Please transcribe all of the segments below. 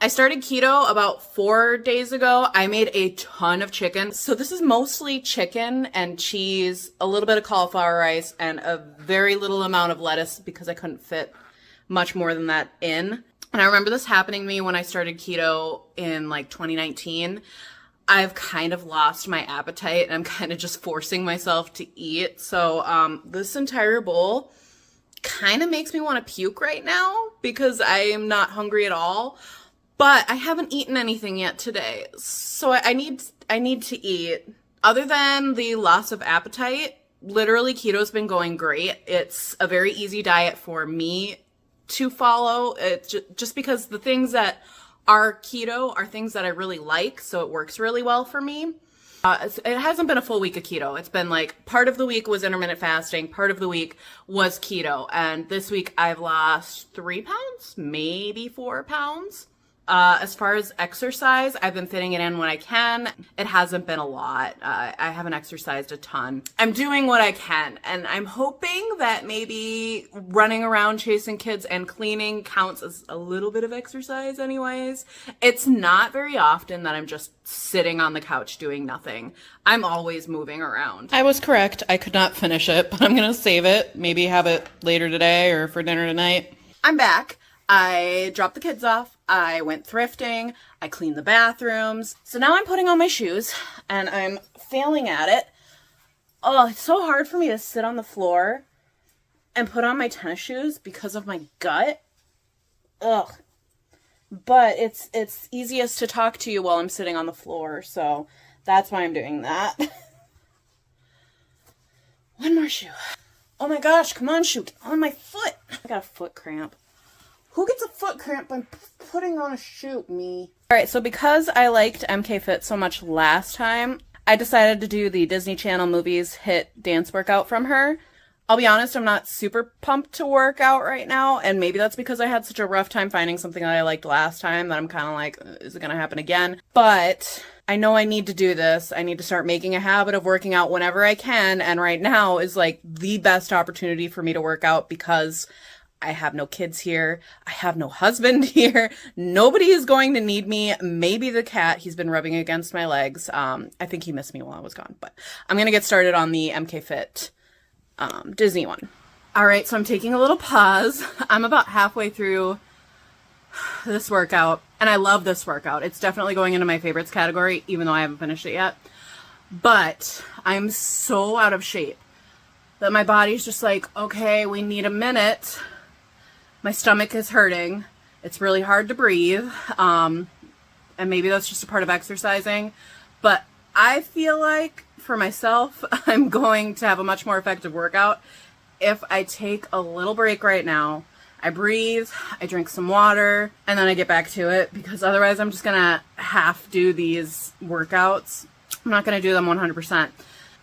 I started keto about 4 days ago. I made a ton of chicken. So this is mostly chicken and cheese, a little bit of cauliflower rice, and a very little amount of lettuce because I couldn't fit much more than that in. And I remember this happening to me when I started keto in like 2019. I've kind of lost my appetite and I'm kind of just forcing myself to eat. So this entire bowl kind of makes me want to puke right now because I am not hungry at all. But I haven't eaten anything yet today. So I need to eat. Other than the loss of appetite, literally keto's been going great. It's a very easy diet for me to follow. It's just because the things that are keto are things that I really like, so it works really well for me. It hasn't been a full week of keto. It's been like part of the week was intermittent fasting, part of the week was keto, and this week I've lost 3 pounds, maybe 4 pounds. As far as exercise, I've been fitting it in when I can. It hasn't been a lot. I haven't exercised a ton. I'm doing what I can, and I'm hoping that maybe running around chasing kids and cleaning counts as a little bit of exercise anyways. It's not very often that I'm just sitting on the couch doing nothing. I'm always moving around. I was correct. I could not finish it, but I'm gonna save it. Maybe have it later today or for dinner tonight. I'm back. I dropped the kids off. I went thrifting. I cleaned the bathrooms. So now I'm putting on my shoes and I'm failing at it. Oh, it's so hard for me to sit on the floor and put on my tennis shoes because of my gut. Ugh. But it's easiest to talk to you while I'm sitting on the floor, so that's why I'm doing that. One more shoe. Oh my gosh, come on, shoe. Get on my foot. I got a foot cramp. Who gets a foot cramp by putting on a shoe? Me. Alright, so because I liked MK Fit so much last time, I decided to do the Disney Channel movies hit dance workout from her. I'll be honest, I'm not super pumped to work out right now, and maybe that's because I had such a rough time finding something that I liked last time that I'm kind of like, is it going to happen again? But I know I need to do this. I need to start making a habit of working out whenever I can, and right now is like the best opportunity for me to work out because I have no kids here. I have no husband here. Nobody is going to need me. Maybe the cat. He's been rubbing against my legs. I think he missed me while I was gone, but I'm going to get started on the MK Fit Disney one. All right, so I'm taking a little pause. I'm about halfway through this workout, and I love this workout. It's definitely going into my favorites category, even though I haven't finished it yet. But I'm so out of shape that my body's just like, okay, we need a minute. My stomach is hurting. It's really hard to breathe. And maybe that's just a part of exercising. But I feel like, for myself, I'm going to have a much more effective workout if I take a little break right now. I breathe, I drink some water, and then I get back to it. Because otherwise I'm just going to half do these workouts. I'm not going to do them 100%.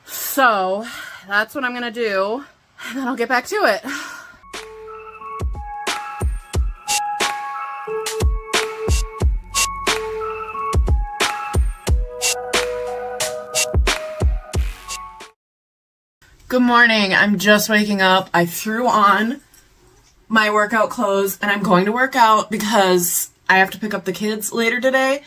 So that's what I'm going to do. And then I'll get back to it. Good morning. I'm just waking up. I threw on my workout clothes and I'm going to work out because I have to pick up the kids later today.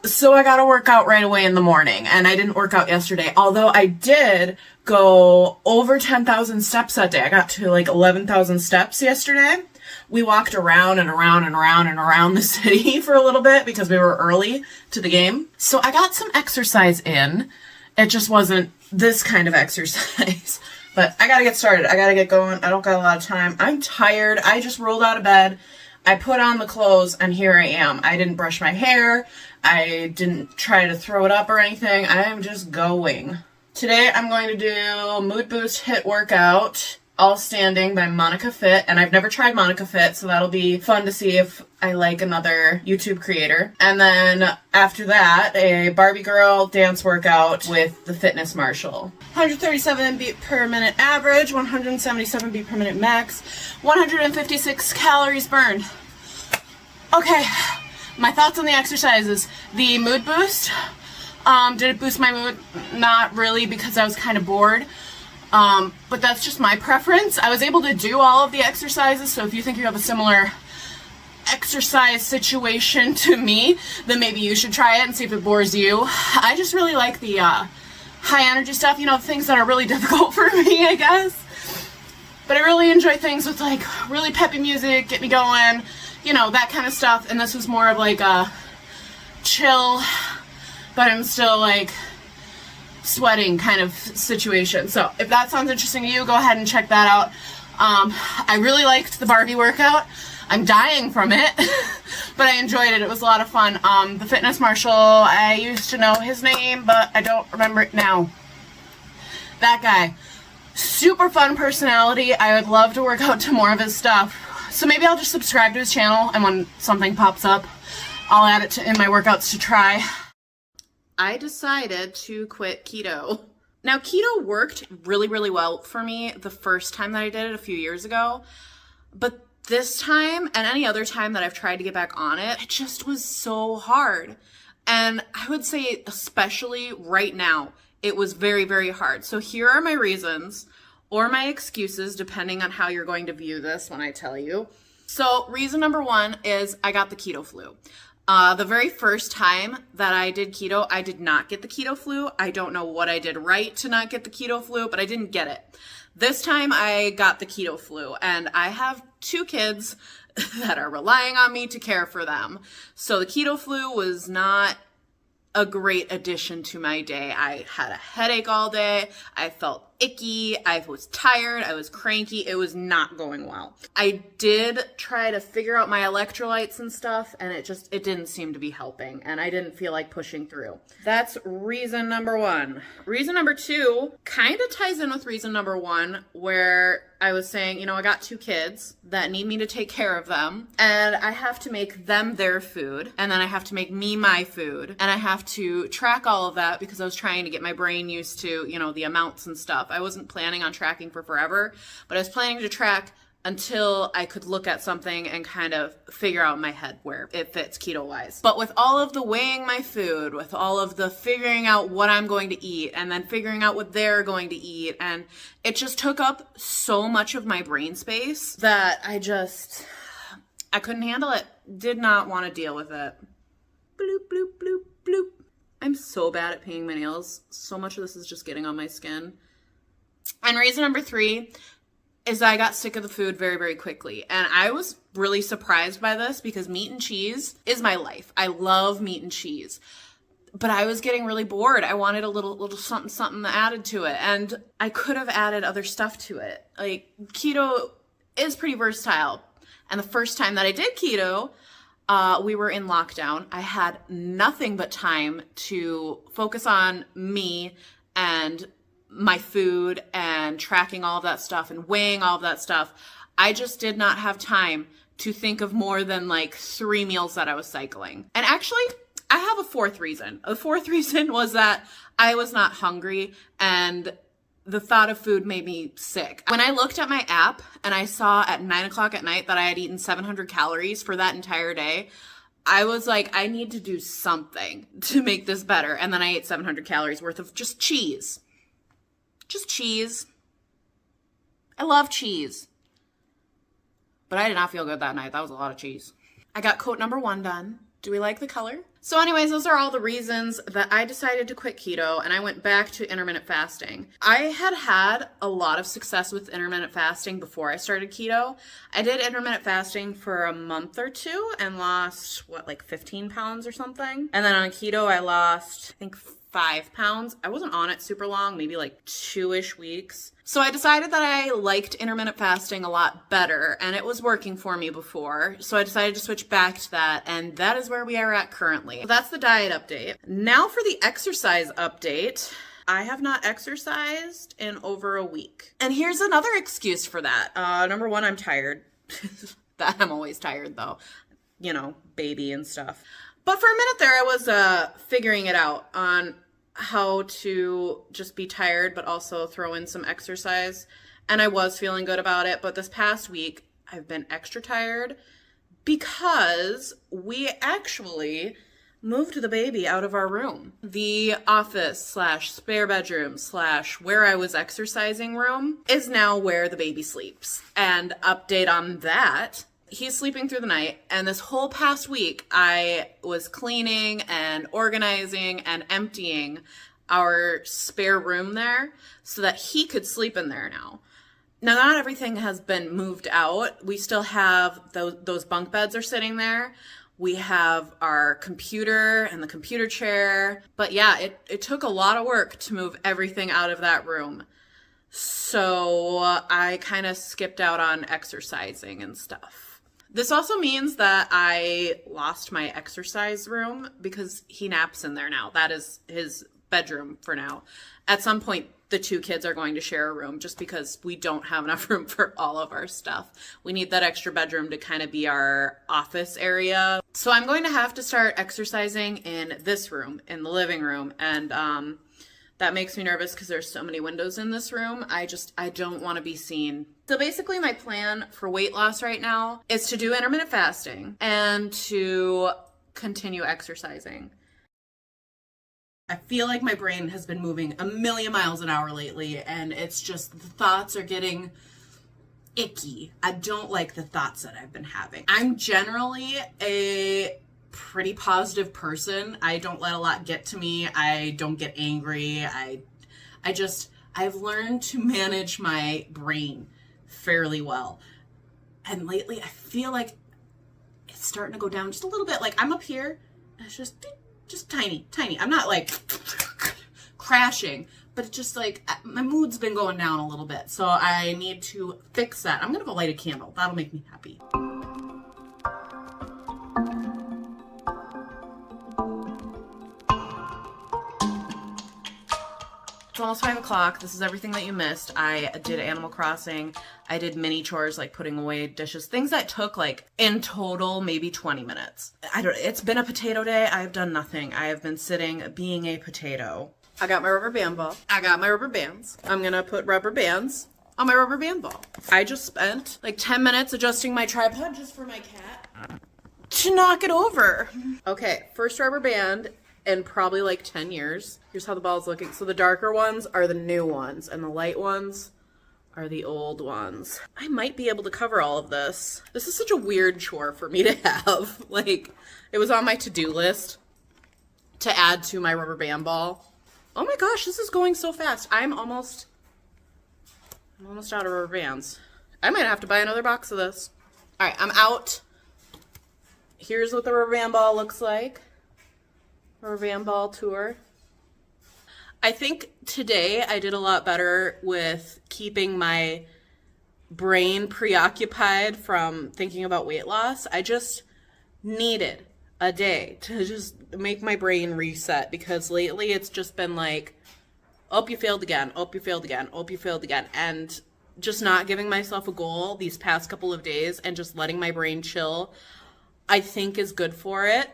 So I got to work out right away in the morning, and I didn't work out yesterday, although I did go over 10,000 steps that day. I got to like 11,000 steps yesterday. We walked around and around and around and around the city for a little bit because we were early to the game. So I got some exercise in. It just wasn't this kind of exercise. But I got to get started. I got to get going. I don't got a lot of time. I'm tired. I just rolled out of bed. I put on the clothes and here I am. I didn't brush my hair. I didn't try to throw it up or anything. I am just going. Today I'm going to do Mood Boost HIIT Workout, All Standing by Monica Fit. And I've never tried Monica Fit, so that'll be fun to see if I like another YouTube creator. And then after that, a Barbie Girl dance workout with the Fitness Marshal. 137 beat per minute average, 177 beat per minute max, 156 calories burned. Okay, my thoughts on the exercises. The mood boost, did it boost my mood? Not really, because I was kind of bored. But that's just my preference. I was able to do all of the exercises, so if you think you have a similar exercise situation to me, then maybe you should try it and see if it bores you. I just really like the high energy stuff, you know, things that are really difficult for me, I guess. But I really enjoy things with like really peppy music, get me going, you know, that kind of stuff. And this was more of like a chill, but I'm still like sweating kind of situation. So if that sounds interesting to you, go ahead and check that out. I really liked the Barbie workout. I'm dying from it, but I enjoyed it. It was a lot of fun. The fitness marshal, I used to know his name, but I don't remember it now. That guy, super fun personality. I would love to work out to more of his stuff. So maybe I'll just subscribe to his channel, and when something pops up, I'll add it in my workouts to try. I decided to quit keto. Now, keto worked really, really well for me the first time that I did it a few years ago, but this time and any other time that I've tried to get back on it, it just was so hard. And I would say especially right now, it was very, very hard. So here are my reasons or my excuses, depending on how you're going to view this when I tell you. So reason number one is I got the keto flu. The very first time that I did keto, I did not get the keto flu. I don't know what I did right to not get the keto flu, but I didn't get it. This time I got the keto flu, and I have 2 kids that are relying on me to care for them. So the keto flu was not a great addition to my day. I had a headache all day. I felt icky. I was tired. I was cranky. It was not going well. I did try to figure out my electrolytes and stuff, and it didn't seem to be helping, and I didn't feel like pushing through. That's reason number one. Reason number two kind of ties in with reason number one, where I was saying, you know, I got 2 kids that need me to take care of them, and I have to make them their food, and then I have to make me my food, and I have to track all of that because I was trying to get my brain used to, you know, the amounts and stuff. I wasn't planning on tracking for forever, but I was planning to track until I could look at something and kind of figure out in my head where it fits keto-wise. But with all of the weighing my food, with all of the figuring out what I'm going to eat, and then figuring out what they're going to eat, and it just took up so much of my brain space that I couldn't handle it. Did not want to deal with it. Bloop, bloop, bloop, bloop. I'm so bad at painting my nails. So much of this is just getting on my skin. And reason number 3 is I got sick of the food very, very quickly. And I was really surprised by this because meat and cheese is my life. I love meat and cheese. But I was getting really bored. I wanted a little something added to it. And I could have added other stuff to it. Like, keto is pretty versatile. And the first time that I did keto, we were in lockdown. I had nothing but time to focus on me and my food and tracking all of that stuff and weighing all of that stuff. I just did not have time to think of more than like 3 meals that I was cycling. And actually, I have a 4th reason. The 4th reason was that I was not hungry and the thought of food made me sick. When I looked at my app and I saw at 9 o'clock at night that I had eaten 700 calories for that entire day, I was like, I need to do something to make this better. And then I ate 700 calories worth of just cheese. Just cheese. I love cheese. But I did not feel good that night. That was a lot of cheese. I got coat number 1 done. Do we like the color? So anyways, those are all the reasons that I decided to quit keto and I went back to intermittent fasting. I had a lot of success with intermittent fasting before I started keto. I did intermittent fasting for a month or 2 and lost, like 15 pounds or something. And then on keto, I lost, I think 5 pounds. I wasn't on it super long, maybe like 2-ish weeks. So I decided that I liked intermittent fasting a lot better and it was working for me before. So I decided to switch back to that and that is where we are at currently. So that's the diet update. Now for the exercise update. I have not exercised in over a week. And here's another excuse for that. Number 1, I'm tired. That I'm always tired though. You know, baby and stuff. But for a minute there I was figuring it out on how to just be tired but also throw in some exercise, and I was feeling good about it. But this past week I've been extra tired because we actually moved the baby out of our room. The office / spare bedroom / where I was exercising room is now where the baby sleeps. And update on that, He's sleeping through the night, and this whole past week I was cleaning and organizing and emptying our spare room there so that he could sleep in there now. Now, not everything has been moved out. We still have those bunk beds are sitting there. We have our computer and the computer chair. But yeah, it took a lot of work to move everything out of that room. So I kind of skipped out on exercising and stuff. This also means that I lost my exercise room because he naps in there now. That is his bedroom for now. At some point, the two kids are going to share a room just because we don't have enough room for all of our stuff. We need that extra bedroom to kind of be our office area. So I'm going to have to start exercising in this room, in the living room. And that makes me nervous because there's so many windows in this room. I don't want to be seen. So basically my plan for weight loss right now is to do intermittent fasting and to continue exercising. I feel like my brain has been moving a million miles an hour lately, and it's just the thoughts are getting icky. I don't like the thoughts that I've been having. I'm generally a pretty positive person. I don't let a lot get to me. I don't get angry. I've learned to manage my brain fairly well. And lately I feel like it's starting to go down just a little bit. Like I'm up here, and it's just tiny. I'm not like crashing, but it's just like my mood's been going down a little bit. So I need to fix that. I'm gonna go light a candle. That'll make me happy. It's almost 5 o'clock. This is everything that you missed. I did Animal Crossing. I did mini chores like putting away dishes, things that took like in total maybe 20 minutes. It's been a potato day. I've done nothing. I have been sitting being a potato. I got my rubber band ball. I got my rubber bands. I'm gonna put rubber bands on my rubber band ball. I just spent like 10 minutes adjusting my tripod just for my cat to knock it over. Okay, first rubber band in probably like 10 years. Here's how the ball's looking. So the darker ones are the new ones and the light ones are the old ones. I might be able to cover all of this. This is such a weird chore for me to have. Like, it was on my to-do list to add to my rubber band ball. Oh my gosh, this is going so fast. I'm almost out of rubber bands. I might have to buy another box of this. All right, I'm out. Here's what the rubber band ball looks like. Rubber band ball tour. I think today I did a lot better with keeping my brain preoccupied from thinking about weight loss. I just needed a day to just make my brain reset because lately it's just been like, oh, you failed again. Oh, you failed again. Oh, you failed again. And just not giving myself a goal these past couple of days and just letting my brain chill, I think is good for it.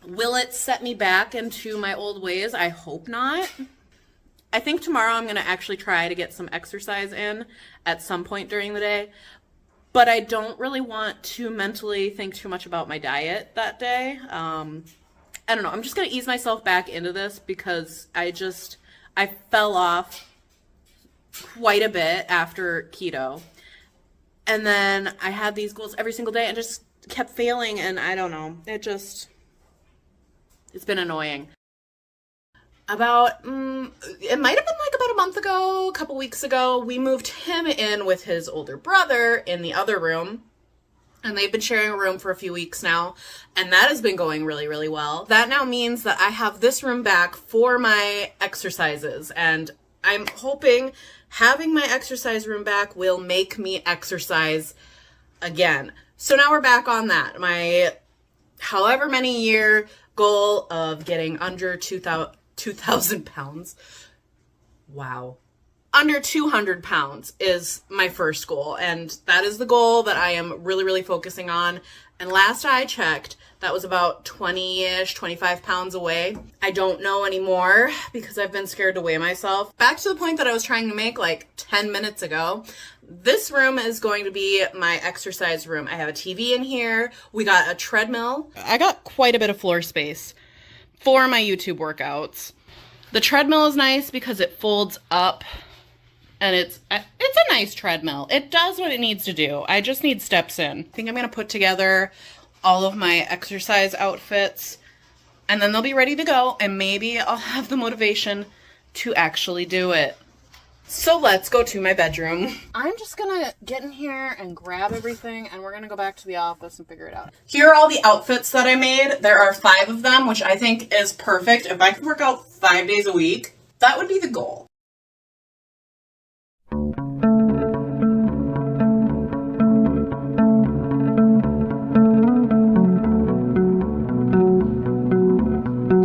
Will it set me back into my old ways? I hope not. I think tomorrow I'm going to actually try to get some exercise in at some point during the day, but I don't really want to mentally think too much about my diet that day. I don't know. I'm just going to ease myself back into this because I fell off quite a bit after keto. And then I had these goals every single day and just kept failing, and I don't know. It's been annoying. It might have been like about a month ago, a couple weeks ago, we moved him in with his older brother in the other room. And they've been sharing a room for a few weeks now. And that has been going really, really well. That now means that I have this room back for my exercises. And I'm hoping having my exercise room back will make me exercise again. So now we're back on that. My however many year goal of getting under 2,000 pounds. Wow. Under 200 pounds is my first goal. And that is the goal that I am really, really focusing on. And last I checked, that was about 20-ish, 25 pounds away. I don't know anymore because I've been scared to weigh myself. Back to the point that I was trying to make like 10 minutes ago. This room is going to be my exercise room. I have a TV in here. We got a treadmill. I got quite a bit of floor space for my YouTube workouts. The treadmill is nice because it folds up And it's a nice treadmill. It does what it needs to do. I just need steps in. I think I'm gonna put together all of my exercise outfits, and then they'll be ready to go, and maybe I'll have the motivation to actually do it. So let's go to my bedroom. I'm just gonna get in here and grab everything, and we're gonna go back to the office and figure it out. Here are all the outfits that I made. There are 5 of them, which I think is perfect. If I could work out 5 days a week, that would be the goal.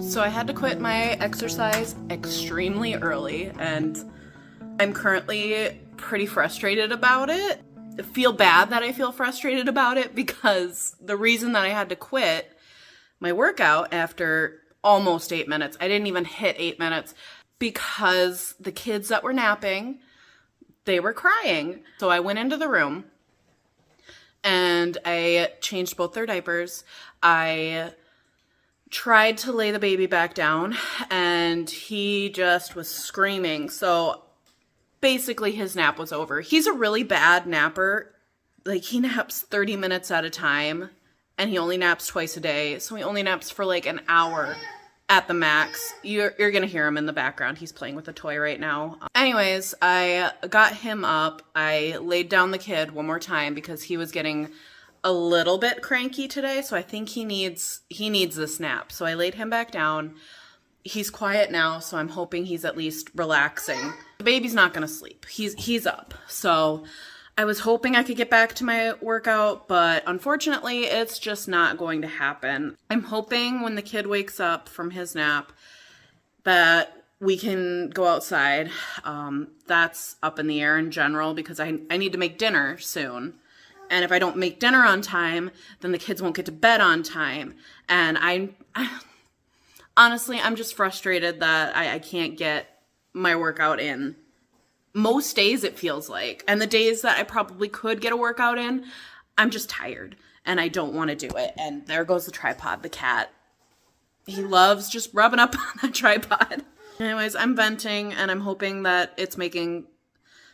So I had to quit my exercise extremely early, and I'm currently pretty frustrated about it. I feel bad that I feel frustrated about it because the reason that I had to quit my workout after almost 8 minutes, I didn't even hit 8 minutes, because the kids that were napping, they were crying. So I went into the room and I changed both their diapers. I tried to lay the baby back down and he just was screaming. So basically his nap was over. He's a really bad napper. Like, he naps 30 minutes at a time and he only naps twice a day. So he only naps for like an hour at the max. You're gonna hear him in the background. He's playing with a toy right now. Anyways, I got him up. I laid down the kid one more time because he was getting a little bit cranky today, so I think he needs this nap. So I laid him back down. He's quiet now, so I'm hoping he's at least relaxing. The baby's not gonna sleep. He's up. So I was hoping I could get back to my workout, but unfortunately it's just not going to happen. I'm hoping when the kid wakes up from his nap that we can go outside. That's up in the air in general because I need to make dinner soon. And if I don't make dinner on time, then the kids won't get to bed on time. And honestly, I'm just frustrated that I can't get my workout in. Most days it feels like. And the days that I probably could get a workout in, I'm just tired and I don't want to do it. And there goes the tripod, the cat. He loves just rubbing up on that tripod. Anyways, I'm venting and I'm hoping that it's making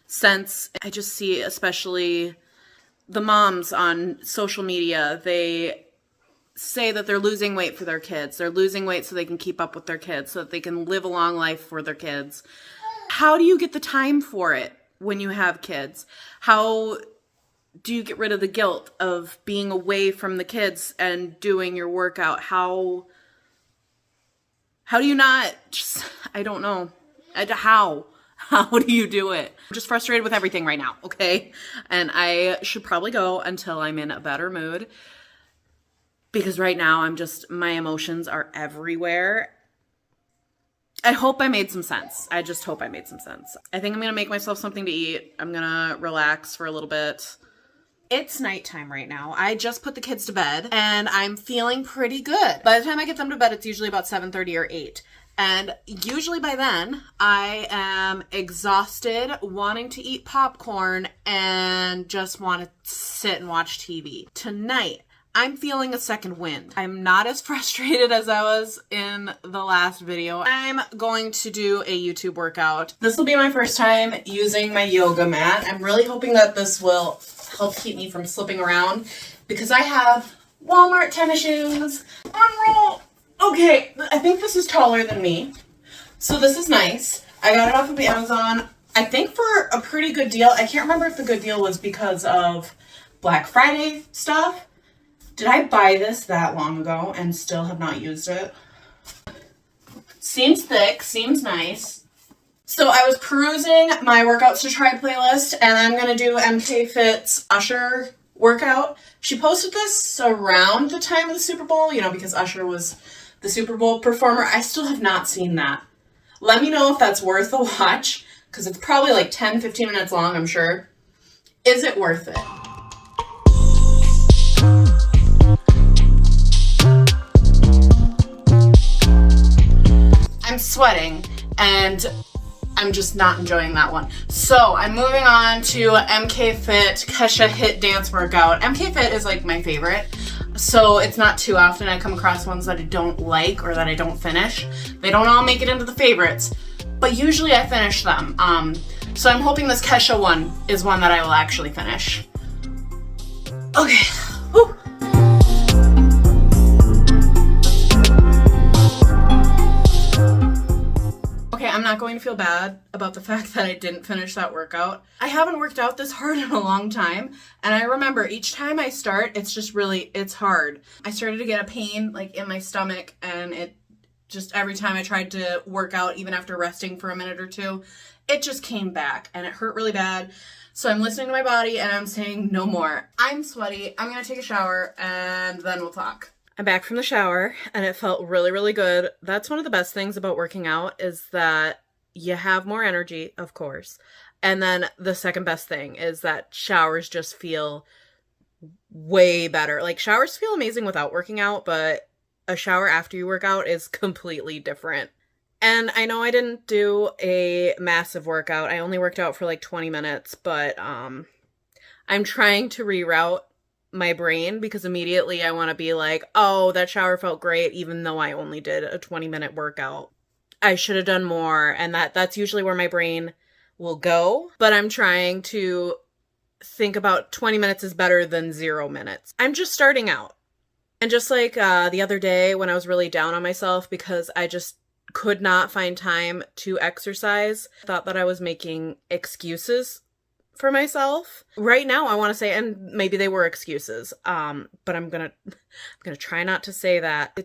sense. I just see, especially the moms on social media, they say that they're losing weight for their kids. They're losing weight so they can keep up with their kids, so that they can live a long life for their kids. How do you get the time for it when you have kids? How do you get rid of the guilt of being away from the kids and doing your workout? How do you not just, I don't know. How do you do it? I'm just frustrated with everything right now, okay? And I should probably go until I'm in a better mood, because right now my emotions are everywhere. I hope I made some sense. I just hope I made some sense. I think I'm gonna make myself something to eat. I'm gonna relax for a little bit. It's nighttime right now. I just put the kids to bed and I'm feeling pretty good. By the time I get them to bed, it's usually about 7:30 or 8. And usually by then, I am exhausted, wanting to eat popcorn, and just want to sit and watch TV. Tonight, I'm feeling a second wind. I'm not as frustrated as I was in the last video. I'm going to do a YouTube workout. This will be my first time using my yoga mat. I'm really hoping that this will help keep me from slipping around, because I have Walmart tennis shoes. Unroll! Okay, I think this is taller than me. So this is nice. I got it off of Amazon, I think for a pretty good deal. I can't remember if the good deal was because of Black Friday stuff. Did I buy this that long ago and still have not used it? Seems thick, seems nice. So I was perusing my workouts to try playlist, and I'm gonna do MK Fit's Usher workout. She posted this around the time of the Super Bowl, because Usher was the Super Bowl performer. I still have not seen that. Let me know if that's worth a watch, because it's probably like 10, 15 minutes long, I'm sure. Is it worth it? I'm sweating and I'm just not enjoying that one. So I'm moving on to MK Fit Kesha Hit Dance Workout. MK Fit is like my favorite. So it's not too often I come across ones that I don't like or that I don't finish. They don't all make it into the favorites, but usually I finish them. So I'm hoping this Kesha one is one that I will actually finish. Okay. Whew. Okay, I'm not going to feel bad about the fact that I didn't finish that workout. I haven't worked out this hard in a long time, and I remember each time I start, it's hard. I started to get a pain like in my stomach, and it just every time I tried to work out, even after resting for a minute or two, it just came back and it hurt really bad. So I'm listening to my body and I'm saying no more. I'm sweaty. I'm going to take a shower and then we'll talk. I'm back from the shower and it felt really, really good. That's one of the best things about working out is that you have more energy, of course. And then the second best thing is that showers just feel way better. Like showers feel amazing without working out, but a shower after you work out is completely different. And I know I didn't do a massive workout. I only worked out for like 20 minutes, but I'm trying to reroute my brain because immediately I want to be like, oh, that shower felt great, even though I only did a 20-minute workout. I should have done more. And that's usually where my brain will go. But I'm trying to think about 20 minutes is better than 0 minutes. I'm just starting out. And just like the other day when I was really down on myself because I just could not find time to exercise, thought that I was making excuses for myself. Right now I want to say, and maybe they were excuses, but I'm gonna try not to say that.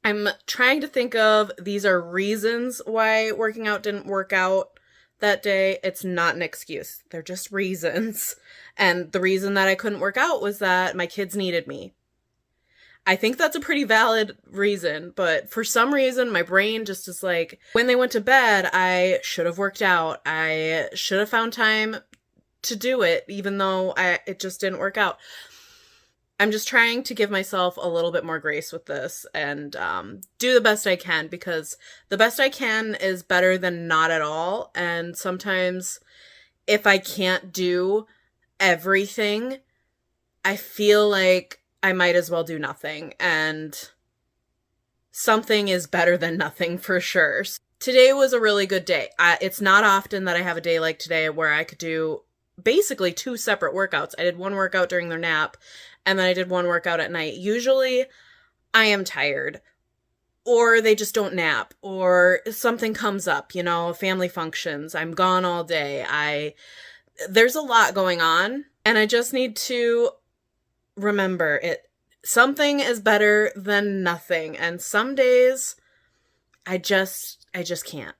I'm trying to think of these are reasons why working out didn't work out that day. It's not an excuse. They're just reasons. And the reason that I couldn't work out was that my kids needed me. I think that's a pretty valid reason, but for some reason, my brain just is like, when they went to bed, I should have worked out. I should have found time to do it, even though it just didn't work out. I'm just trying to give myself a little bit more grace with this and do the best I can, because the best I can is better than not at all. And sometimes if I can't do everything, I feel like I might as well do nothing, and something is better than nothing for sure. Today was a really good day. It's not often that I have a day like today where I could do basically 2 separate workouts. I did one workout during their nap, and then I did one workout at night. Usually I am tired, or they just don't nap, or something comes up, family functions. I'm gone all day. There's a lot going on, and I just need to remember something is better than nothing, and some days I just can't.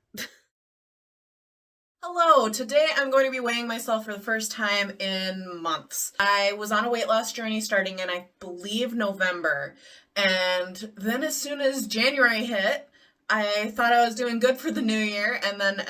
Hello, today I'm going to be weighing myself for the first time in months. I was on a weight loss journey starting in, I believe, November, and then as soon as January hit, I thought I was doing good for the new year, and then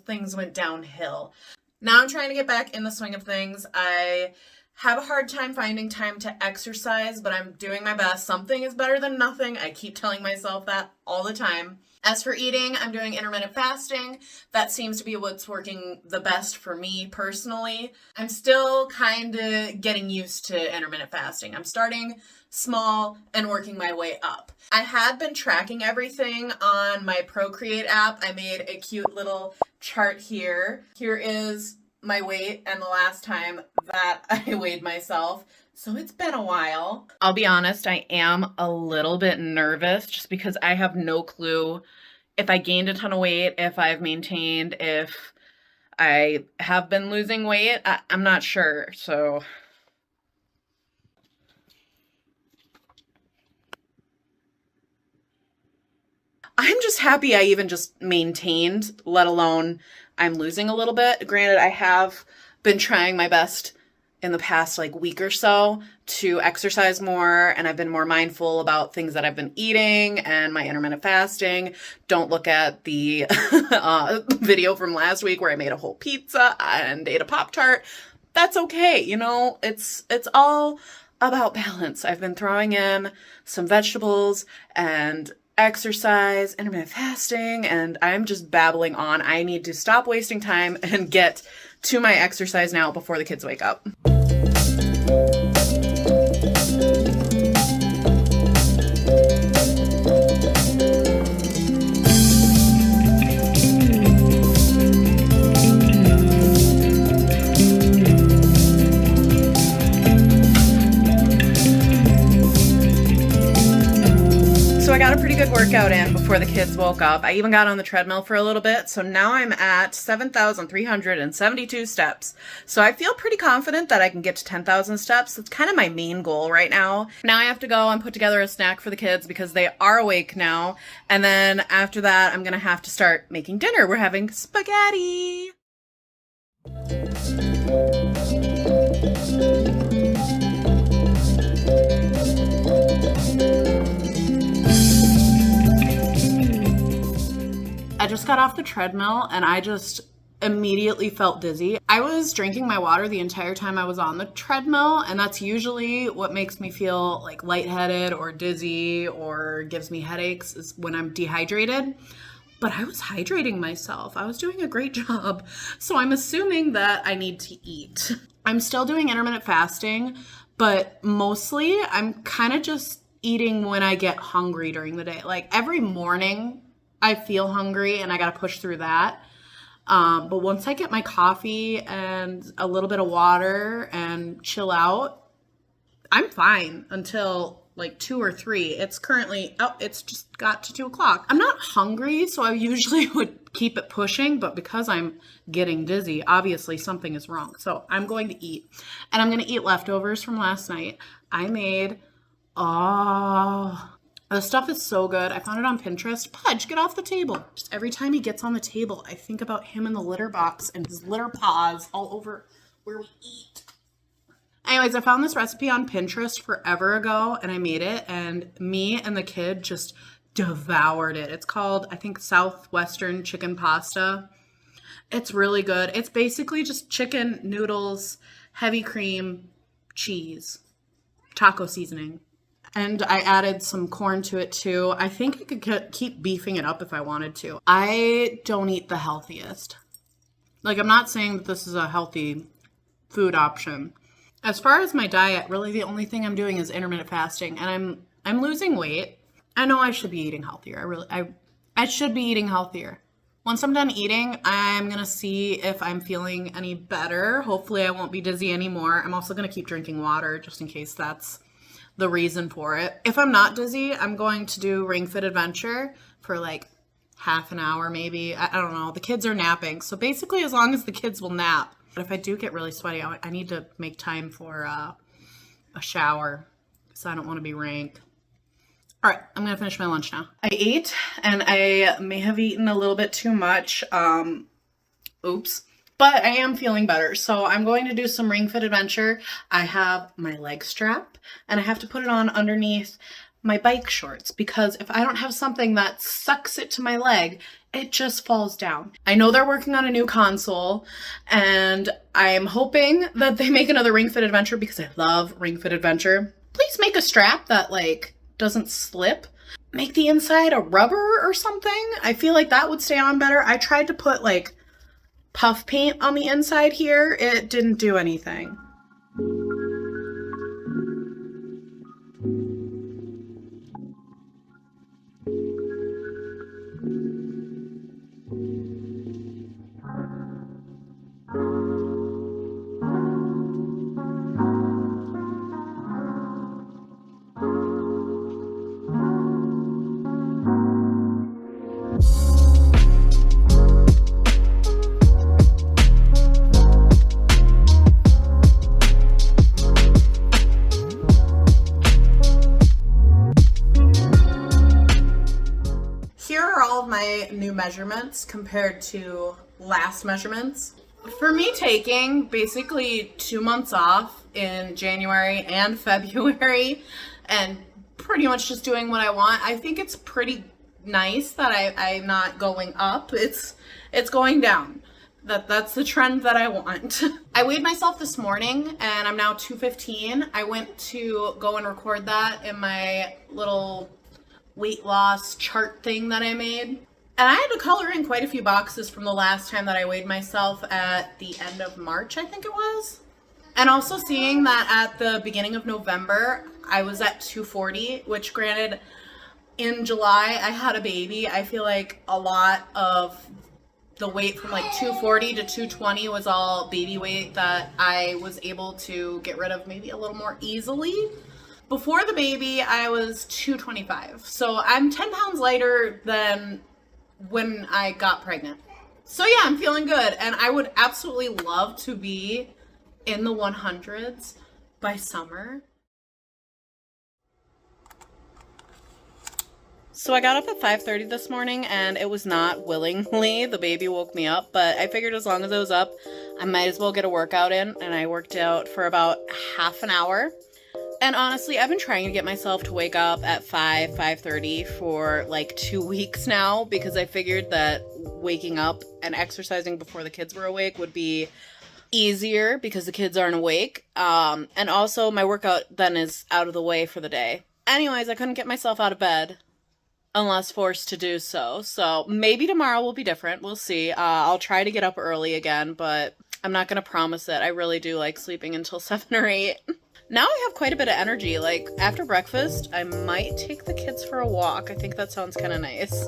things went downhill. Now I'm trying to get back in the swing of things. I have a hard time finding time to exercise, but I'm doing my best. Something is better than nothing. I keep telling myself that all the time. As for eating, I'm doing intermittent fasting. That seems to be what's working the best for me personally. I'm still kind of getting used to intermittent fasting. I'm starting small and working my way up. I had been tracking everything on my Procreate app. I made a cute little chart here. Here is my weight and the last time that I weighed myself. So it's been a while. I'll be honest, I am a little bit nervous just because I have no clue if I gained a ton of weight, if I've maintained, if I have been losing weight. I'm not sure. So I'm just happy I even just maintained, let alone I'm losing a little bit. Granted, I have been trying my best in the past week or so to exercise more, and I've been more mindful about things that I've been eating and my intermittent fasting. Don't look at the video from last week where I made a whole pizza and ate a Pop-Tart. That's okay. It's all about balance. I've been throwing in some vegetables and exercise, intermittent fasting, and I'm just babbling on. I need to stop wasting time and get to my exercise now before the kids wake up. So I got a pretty good workout in before the kids woke up. I even got on the treadmill for a little bit. So now I'm at 7,372 steps. So I feel pretty confident that I can get to 10,000 steps. That's kind of my main goal right now. Now I have to go and put together a snack for the kids because they are awake now. And then after that, I'm going to have to start making dinner. We're having spaghetti. I just got off the treadmill and I just immediately felt dizzy. I was drinking my water the entire time I was on the treadmill, and that's usually what makes me feel like lightheaded or dizzy or gives me headaches is when I'm dehydrated. But I was hydrating myself. I was doing a great job. So I'm assuming that I need to eat. I'm still doing intermittent fasting, but mostly I'm kind of just eating when I get hungry during the day. Like every morning I feel hungry and I got to push through that. But once I get my coffee and a little bit of water and chill out, I'm fine until like 2 or 3. It's currently, it's just got to 2 o'clock. I'm not hungry, so I usually would keep it pushing, but because I'm getting dizzy, obviously something is wrong. So I'm going to eat, and I'm going to eat leftovers from last night. I made, the stuff is so good. I found it on Pinterest. Pudge, get off the table. Just every time he gets on the table, I think about him in the litter box and his litter paws all over where we eat. Anyways, I found this recipe on Pinterest forever ago and I made it, and me and the kid just devoured it. It's called, I think, Southwestern chicken pasta. It's really good. It's basically just chicken, noodles, heavy cream, cheese, taco seasoning. And I added some corn to it too. I think I could keep beefing it up if I wanted to. I don't eat the healthiest. Like, I'm not saying that this is a healthy food option. As far as my diet, really the only thing I'm doing is intermittent fasting, and I'm losing weight. I know I should be eating healthier. I should be eating healthier. Once I'm done eating, I'm going to see if I'm feeling any better. Hopefully I won't be dizzy anymore. I'm also going to keep drinking water just in case that's the reason for it. If I'm not dizzy, I'm going to do Ring Fit Adventure for like half an hour maybe. I don't know. The kids are napping. So basically as long as the kids will nap. But if I do get really sweaty, I need to make time for a shower because I don't want to be rank. All right, I'm going to finish my lunch now. I ate, and I may have eaten a little bit too much. Oops. But I am feeling better, so I'm going to do some Ring Fit Adventure. I have my leg strap, and I have to put it on underneath my bike shorts because if I don't have something that sucks it to my leg, it just falls down. I know they're working on a new console, and I'm hoping that they make another Ring Fit Adventure because I love Ring Fit Adventure. Please make a strap that like doesn't slip. Make the inside a rubber or something. I feel like that would stay on better. I tried to put like puff paint on the inside here. It didn't do anything. My new measurements compared to last measurements. For me, taking basically 2 months off in January and February and pretty much just doing what I want, I think it's pretty nice that I'm not going up. It's going down. That's the trend that I want. I weighed myself this morning and I'm now 215. I went to go and record that in my little weight loss chart thing that I made. And I had to color in quite a few boxes from the last time that I weighed myself at the end of March, I think it was. And also seeing that at the beginning of November, I was at 240, which granted, in July, I had a baby. I feel like a lot of the weight from like 240 to 220 was all baby weight that I was able to get rid of maybe a little more easily. Before the baby, I was 225. So I'm 10 pounds lighter than when I got pregnant. So yeah, I'm feeling good. And I would absolutely love to be in the 100s by summer. So I got up at 5:30 this morning, and it was not willingly. The baby woke me up, but I figured as long as I was up, I might as well get a workout in, and I worked out for about half an hour. And honestly, I've been trying to get myself to wake up at 5:30 for like 2 weeks now, because I figured that waking up and exercising before the kids were awake would be easier because the kids aren't awake. And also my workout then is out of the way for the day. Anyways, I couldn't get myself out of bed unless forced to do so. So maybe tomorrow will be different. We'll see. I'll try to get up early again, but I'm not going to promise it. I really do like sleeping until 7 or 8. Now I have quite a bit of energy. Like, after breakfast, I might take the kids for a walk. I think that sounds kind of nice.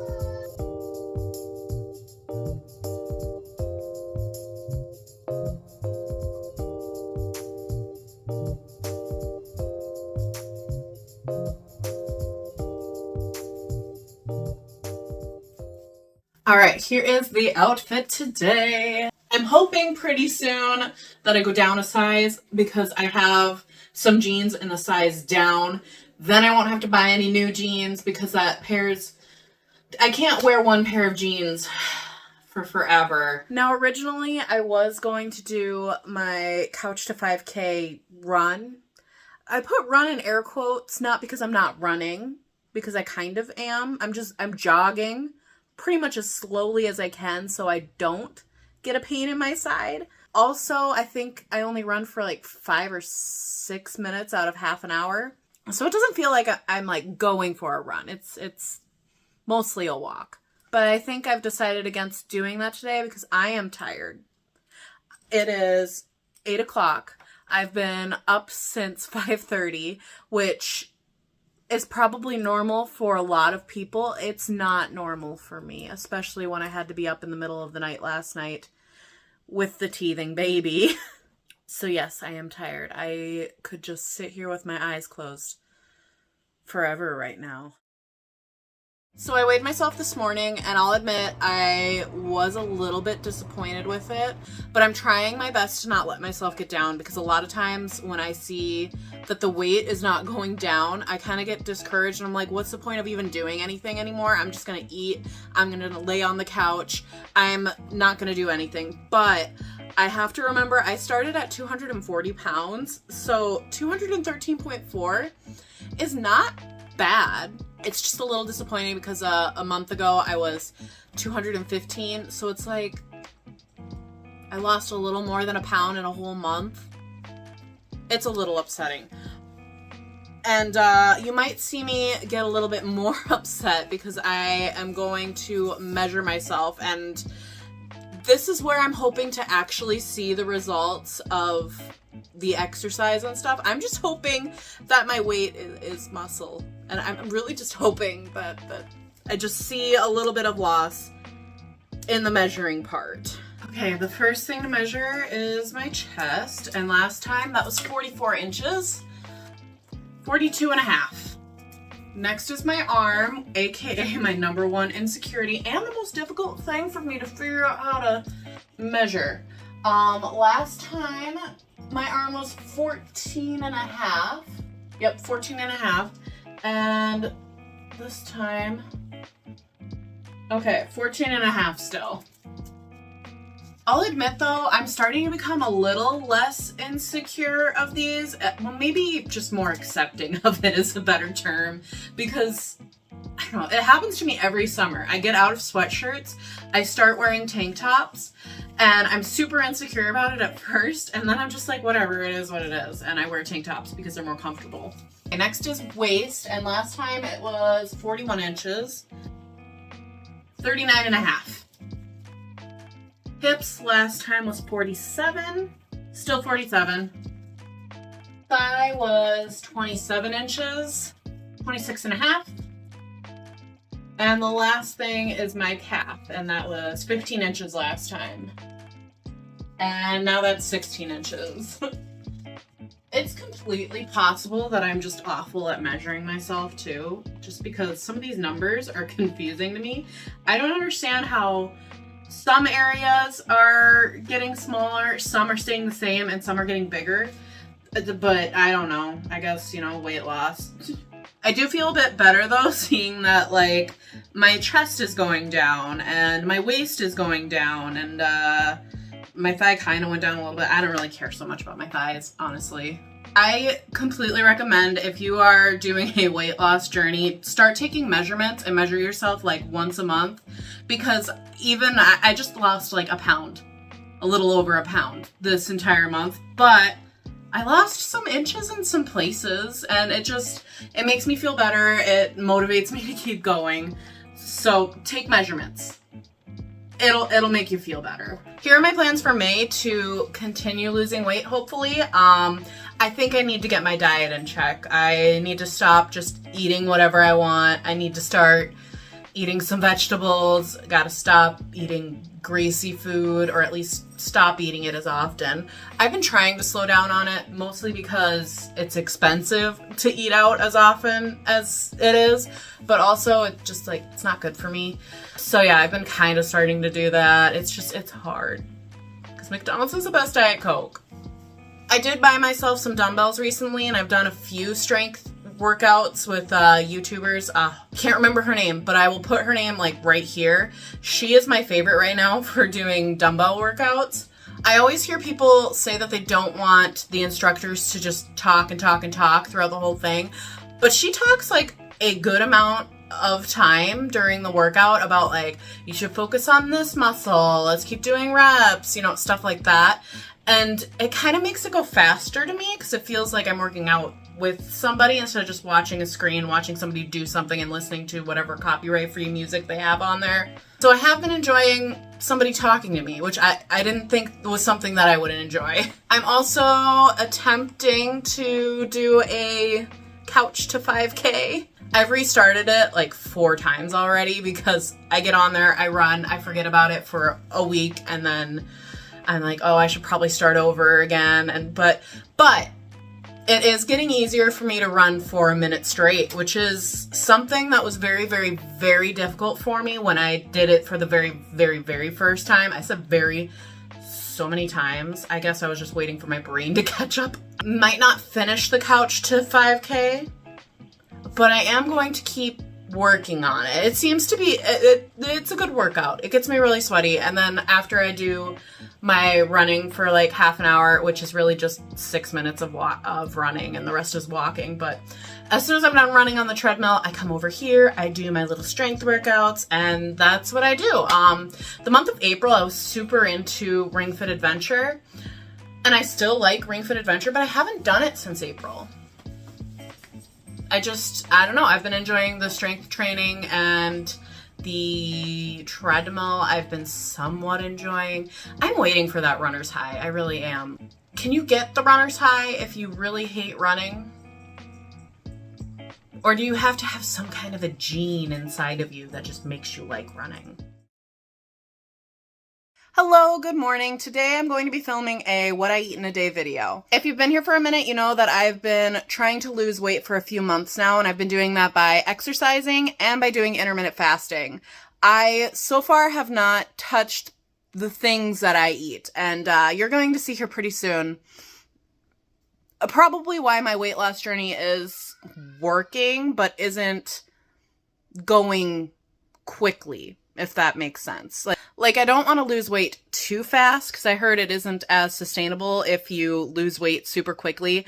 All right, here is the outfit today. I'm hoping pretty soon that I go down a size because I have some jeans in the size down. Then I won't have to buy any new jeans because I can't wear one pair of jeans for forever. Now, originally I was going to do my Couch to 5K run. I put run in air quotes, not because I'm not running, because I kind of am. I'm jogging pretty much as slowly as I can so I don't get a pain in my side. Also, I think I only run for like 5 or 6 minutes out of half an hour. So it doesn't feel like I'm like going for a run. It's mostly a walk. But I think I've decided against doing that today because I am tired. It is 8 o'clock. I've been up since 5:30, which is probably normal for a lot of people. It's not normal for me, especially when I had to be up in the middle of the night last night with the teething baby. So yes, I am tired. I could just sit here with my eyes closed forever right now. So I weighed myself this morning, and I'll admit I was a little bit disappointed with it, but I'm trying my best to not let myself get down, because a lot of times when I see that the weight is not going down, I kind of get discouraged, and I'm like, what's the point of even doing anything anymore? I'm just gonna eat, I'm gonna lay on the couch, I'm not gonna do anything. But I have to remember I started at 240 pounds, so 213.4 is not bad. It's just a little disappointing because a month ago I was 215, so it's like I lost a little more than a pound in a whole month. It's a little upsetting. And you might see me get a little bit more upset because I am going to measure myself, and this is where I'm hoping to actually see the results of the exercise and stuff. I'm just hoping that my weight is muscle, and I'm really just hoping that I just see a little bit of loss in the measuring part. Okay, the first thing to measure is my chest, and last time that was 44 inches, 42 and a half. Next is my arm, aka my number one insecurity and the most difficult thing for me to figure out how to measure. Last time my arm was 14 and a half. Yep, 14 and a half. And this time, okay, 14 and a half still. I'll admit though, I'm starting to become a little less insecure of these. Well, maybe just more accepting of it is a better term, because I don't know, it happens to me every summer. I get out of sweatshirts, I start wearing tank tops, and I'm super insecure about it at first, and then I'm just like, whatever, it is what it is, and I wear tank tops because they're more comfortable. Okay, next is waist, and last time it was 41 inches, 39 and a half. Hips last time was 47, still 47. Thigh was 27 inches, 26 and a half. And the last thing is my calf, and that was 15 inches last time. And now that's 16 inches. It's completely possible that I'm just awful at measuring myself too, just because some of these numbers are confusing to me. I don't understand how some areas are getting smaller, some are staying the same, and some are getting bigger. But I don't know. I guess, weight loss. I do feel a bit better though, seeing that like my chest is going down and my waist is going down and my thigh kind of went down a little bit. I don't really care so much about my thighs, honestly. I completely recommend if you are doing a weight loss journey, start taking measurements and measure yourself like once a month, because even I just lost like a pound, a little over a pound this entire month, but I lost some inches in some places and it makes me feel better. It motivates me to keep going. So take measurements. It'll make you feel better. Here are my plans for May to continue losing weight, hopefully. I think I need to get my diet in check. I need to stop just eating whatever I want. I need to start eating some vegetables. Gotta stop eating greasy food, or at least stop eating it as often. I've been trying to slow down on it, mostly because it's expensive to eat out as often as it is, but also it's not good for me. So yeah, I've been kind of starting to do that. It's hard because McDonald's is the best Diet Coke. I did buy myself some dumbbells recently, and I've done a few strength workouts with YouTubers. Can't remember her name, but I will put her name like right here. She is my favorite right now for doing dumbbell workouts. I always hear people say that they don't want the instructors to just talk and talk and talk throughout the whole thing, but she talks like a good amount of time during the workout about like, you should focus on this muscle, let's keep doing reps, stuff like that. And it kind of makes it go faster to me because it feels like I'm working out with somebody instead of just watching a screen, watching somebody do something and listening to whatever copyright-free music they have on there. So I have been enjoying somebody talking to me, which I didn't think was something that I would enjoy. I'm also attempting to do a couch to 5K. I've restarted it like 4 times already because I get on there, I run, I forget about it for a week, and then I'm like, oh, I should probably start over again. But it is getting easier for me to run for a minute straight, which is something that was very, very, very difficult for me when I did it for the very, very, very first time. I said very so many times. I guess I was just waiting for my brain to catch up. Might not finish the couch to 5K, but I am going to keep working on it. It seems to be, it's a good workout. It gets me really sweaty. And then after I do my running for like half an hour, which is really just 6 minutes of running and the rest is walking. But as soon as I'm done running on the treadmill, I come over here, I do my little strength workouts, and that's what I do. The month of April, I was super into Ring Fit Adventure, and I still like Ring Fit Adventure, but I haven't done it since April. I don't know. I've been enjoying the strength training and the treadmill. I've been somewhat enjoying. I'm waiting for that runner's high. I really am. Can you get the runner's high if you really hate running? Or do you have to have some kind of a gene inside of you that just makes you like running? Hello, good morning. Today I'm going to be filming a what I eat in a day video. If you've been here for a minute, you know that I've been trying to lose weight for a few months now, and I've been doing that by exercising and by doing intermittent fasting. I so far have not touched the things that I eat, and you're going to see here pretty soon probably why my weight loss journey is working but isn't going quickly, if that makes sense. Like I don't want to lose weight too fast because I heard it isn't as sustainable if you lose weight super quickly.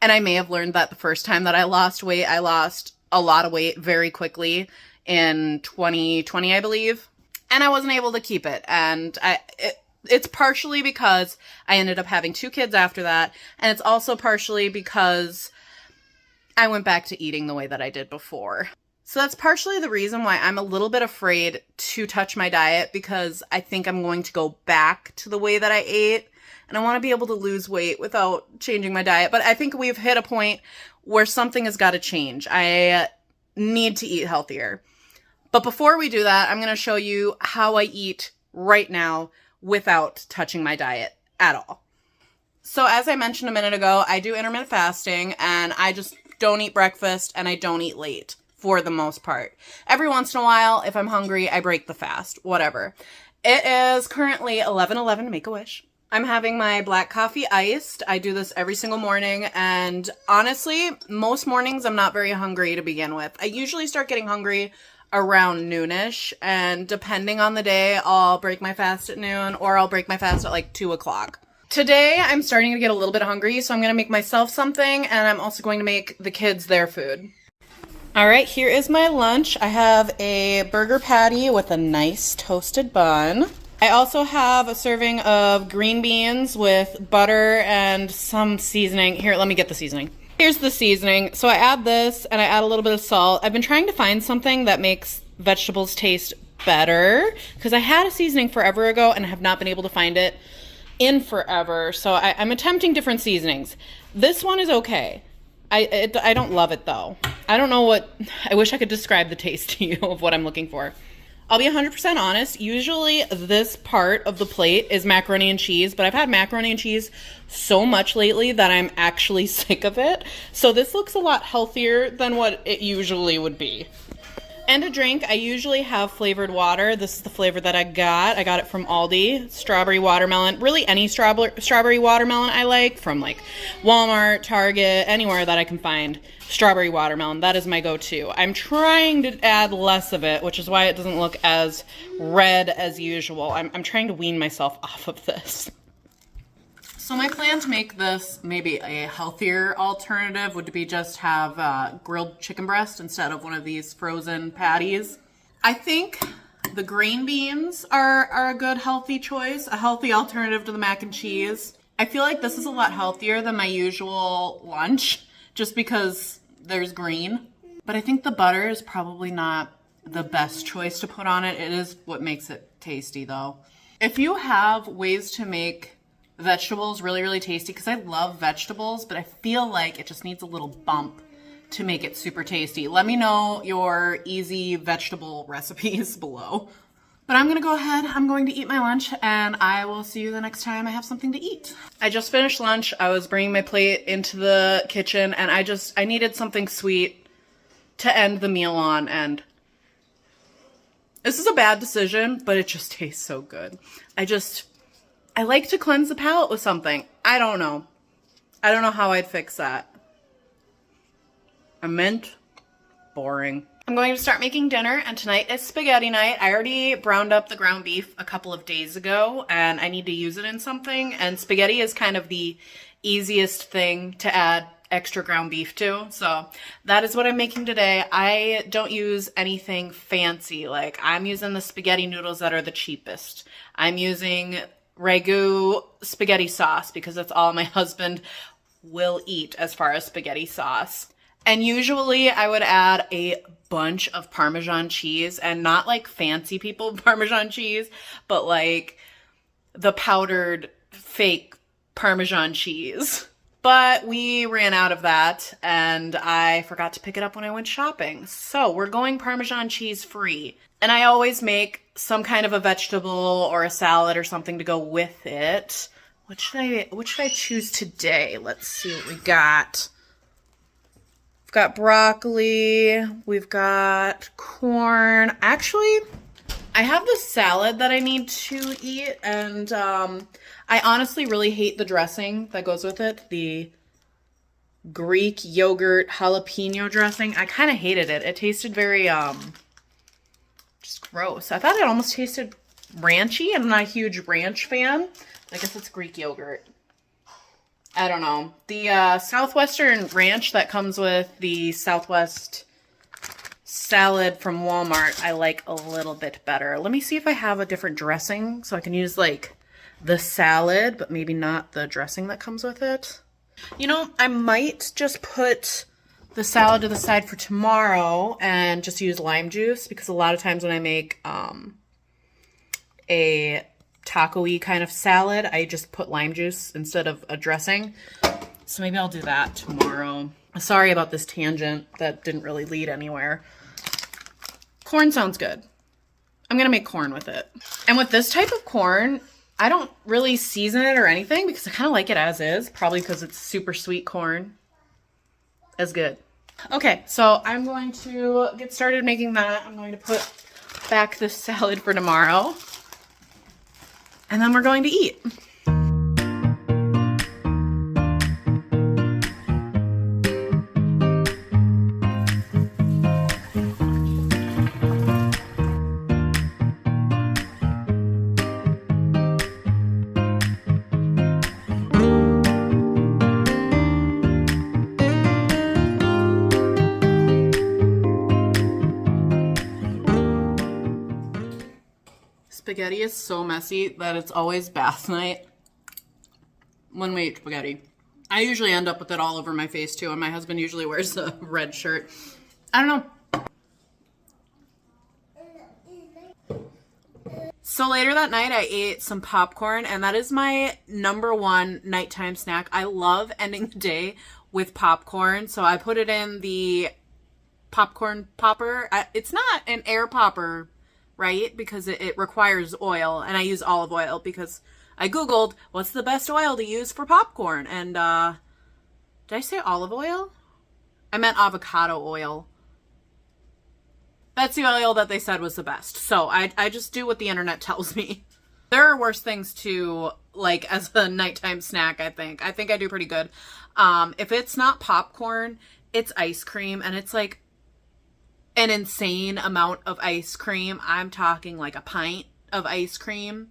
And I may have learned that the first time that I lost weight, I lost a lot of weight very quickly in 2020, I believe. And I wasn't able to keep it. And it's partially because I ended up having 2 kids after that. And it's also partially because I went back to eating the way that I did before. So that's partially the reason why I'm a little bit afraid to touch my diet, because I think I'm going to go back to the way that I ate, and I want to be able to lose weight without changing my diet. But I think we've hit a point where something has got to change. I need to eat healthier. But before we do that, I'm going to show you how I eat right now without touching my diet at all. So as I mentioned a minute ago, I do intermittent fasting, and I just don't eat breakfast and I don't eat late for the most part. Every once in a while, if I'm hungry, I break the fast, whatever. It is currently 11:11, Make-A-Wish. I'm having my black coffee iced. I do this every single morning, and honestly, most mornings I'm not very hungry to begin with. I usually start getting hungry around noonish, and depending on the day, I'll break my fast at noon, or I'll break my fast at like 2 o'clock. Today, I'm starting to get a little bit hungry, so I'm going to make myself something, and I'm also going to make the kids their food. All right, here is my lunch. I have a burger patty with a nice toasted bun. I also have a serving of green beans with butter and some seasoning. Here, let me get the seasoning. Here's the seasoning. So I add this and I add a little bit of salt. I've been trying to find something that makes vegetables taste better because I had a seasoning forever ago and have not been able to find it in forever. So I'm attempting different seasonings. This one is okay. I don't love it though. I don't know what, I wish I could describe the taste to you of what I'm looking for. I'll be 100% honest, usually this part of the plate is macaroni and cheese, but I've had macaroni and cheese so much lately that I'm actually sick of it. So this looks a lot healthier than what it usually would be. And a drink, I usually have flavored water. This is the flavor that I got. I got it from Aldi, strawberry watermelon. Really any strawberry watermelon I like, from like Walmart, Target, anywhere that I can find. Strawberry watermelon, that is my go-to. I'm trying to add less of it, which is why it doesn't look as red as usual. I'm trying to wean myself off of this. So my plan to make this maybe a healthier alternative would be just have grilled chicken breast instead of one of these frozen patties. I think the green beans are a good healthy choice, a healthy alternative to the mac and cheese. I feel like this is a lot healthier than my usual lunch just because there's green. But I think the butter is probably not the best choice to put on it. It is what makes it tasty though. If you have ways to make vegetables really, really tasty, because I love vegetables, but I feel like it just needs a little bump to make it super tasty. Let me know your easy vegetable recipes below. But I'm gonna go ahead, I'm going to eat my lunch, and I will see you the next time I have something to eat. I just finished lunch. I was bringing my plate into the kitchen, and I needed something sweet to end the meal on, and this is a bad decision, but it just tastes so good. I like to cleanse the palate with something. I don't know. I don't know how I'd fix that. A mint? Boring. I'm going to start making dinner, and tonight is spaghetti night. I already browned up the ground beef a couple of days ago, and I need to use it in something, and spaghetti is kind of the easiest thing to add extra ground beef to, so that is what I'm making today. I don't use anything fancy. Like, I'm using the spaghetti noodles that are the cheapest. I'm using ragu spaghetti sauce because that's all my husband will eat as far as spaghetti sauce. And usually I would add a bunch of Parmesan cheese, and not like fancy people Parmesan cheese, but like the powdered fake Parmesan cheese. But we ran out of that, and I forgot to pick it up when I went shopping. So we're going Parmesan cheese free. And I always make some kind of a vegetable or a salad or something to go with it. What should I choose today? Let's see what we got. We've got broccoli. We've got corn. Actually, I have the salad that I need to eat, and I honestly really hate the dressing that goes with it. The Greek yogurt jalapeno dressing. I kind of hated it. It tasted very just gross. I thought it almost tasted ranchy. I'm not a huge ranch fan. I guess it's Greek yogurt. I don't know. The Southwestern ranch that comes with the Southwest salad from Walmart, I like a little bit better. Let me see if I have a different dressing so I can use like the salad, but maybe not the dressing that comes with it. You know, I might just put the salad to the side for tomorrow and just use lime juice, because a lot of times when I make a taco-y kind of salad, I just put lime juice instead of a dressing. So maybe I'll do that tomorrow. Sorry about this tangent that didn't really lead anywhere. Corn sounds good. I'm gonna make corn with it. And with this type of corn, I don't really season it or anything because I kind of like it as is, probably because it's super sweet corn. That's good. Okay, so I'm going to get started making that. I'm going to put back the salad for tomorrow. And then we're going to eat. Spaghetti is so messy that it's always bath night when we eat spaghetti. I usually end up with it all over my face too, and my husband usually wears a red shirt. I don't know. So later that night I ate some popcorn, and that is my #1 nighttime snack. I love ending the day with popcorn, so I put it in the popcorn popper. It's not an air popper, right? Because it requires oil, and I use olive oil because I Googled what's the best oil to use for popcorn. And did I say olive oil? I meant avocado oil. That's the oil that they said was the best. So I just do what the internet tells me. There are worse things to like as a nighttime snack, I think. I think I do pretty good. If it's not popcorn, it's ice cream, and it's like an insane amount of ice cream. I'm talking like a pint of ice cream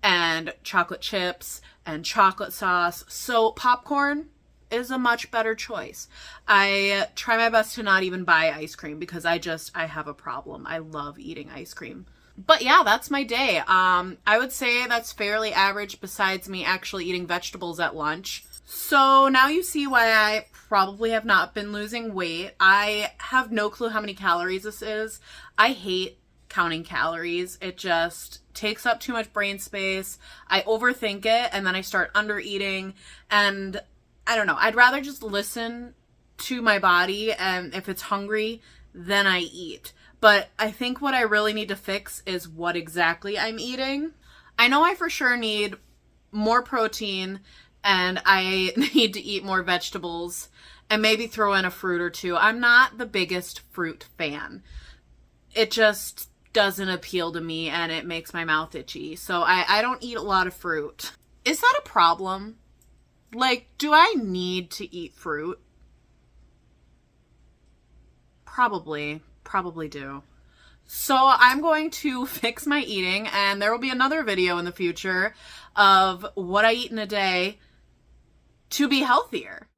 and chocolate chips and chocolate sauce. So popcorn is a much better choice. I try my best to not even buy ice cream because I have a problem. I love eating ice cream. But yeah, that's my day. I would say that's fairly average besides me actually eating vegetables at lunch. So now you see why I probably have not been losing weight. I have no clue how many calories this is. I hate counting calories. It just takes up too much brain space. I overthink it, and then I start under eating, and I don't know. I'd rather just listen to my body, and if it's hungry, then I eat. But I think what I really need to fix is what exactly I'm eating. I know I for sure need more protein, and I need to eat more vegetables and maybe throw in a fruit or two. I'm not the biggest fruit fan. It just doesn't appeal to me, and it makes my mouth itchy. So I don't eat a lot of fruit. Is that a problem? Like, do I need to eat fruit? Probably do. So I'm going to fix my eating, and there will be another video in the future of what I eat in a day to be healthier.